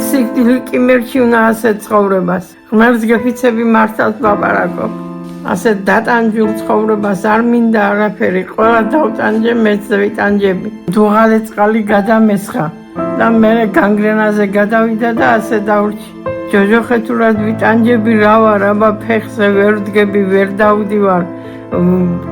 სიკვდილი კიმერჩი უნდა ასეთ ცხოვრებას. ღმერთს გეფიცები მართალ ვლაპარაკობ. ასეთ დატანჯულ ცხოვრებას არ მინდა არაფერი. ყველა დავტანჯე, მეც ვიტანჯები. დუღალე წყალი გადამესხა და მე განგრენაზე გადავიდა და ასე დავრჩი. ჯოჯოხეთურად ვიტანჯები რა ვარ, აბა ფეხზე ვერ ვდგები, ვერ დავდივარ.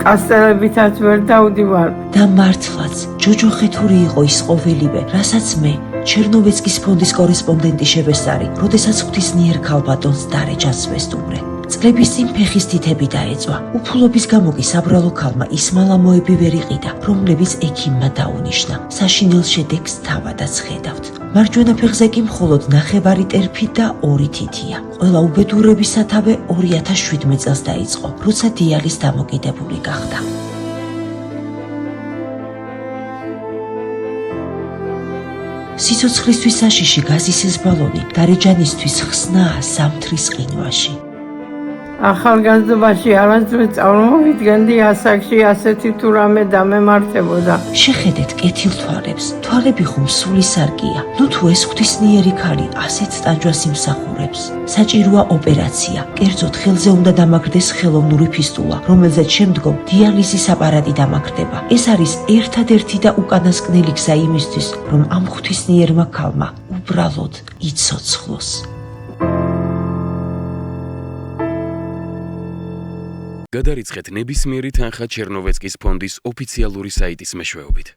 კასტელებითაც ვერ დავდივარ. და მართლაც ჯოჯოხეთური იყო ის ყოველივე, რასაც მე ჩერნოვეცკის ფონდის კორესპონდენტი შევესწარი, როდესაც ღვთისმიერ ქალბატონს დარეჯას ვესტუმრე. წლების წინ ფეხის თითები დაეწვა. უფულობის გამო კი საბრალო ქალმა ის მალამოები ვერ იყიდა, რომლებიც ექიმმა დაუნიშნა. საშინელ შედეგს თავადაც ხედავთ. მარჯვენა ფეხზე კი მხოლოდ ნახევარი ტერფი და 2 თითია. ყველა უბედურების სათავე 2017 წელს დაიწყო, როცა დიალის დამოკიდებული გახდა. სიცოცხლისთვის საშიში გაზისის ბალონი დარეჯანისთვის ხსნაა ზამთრის ყინვაში. ახალგაზრდობაში არასდროს წარმოვიდგენდი ასაკში ასეთი თუ რამე დამემართებოდა. შეხედეთ კეთილ თვალებს, თვალები ხომ სული სარკია. ნუ თუ ეს ღვთისმიერი ქალი ასეთ ტანჯვას იმსახურებს. საჭიროა ოპერაცია, კერძოდ ხელზე უნდა დამაგრდეს ხელოვნური ფისტულა, რომელზეც შემდგომ დიალიზის აპარატი დამაგრდება. ეს არის ერთადერთი და უკანასკნელი გზა იმისთვის, რომ ამ ღვთისმიერმა ქალმა უბრალოდ იცოცხლოს. გადარიცხეთ ნებისმიერი თანხა ჩერნოვეცკის ფონდის ოფიციალური საიტის მეშვეობით.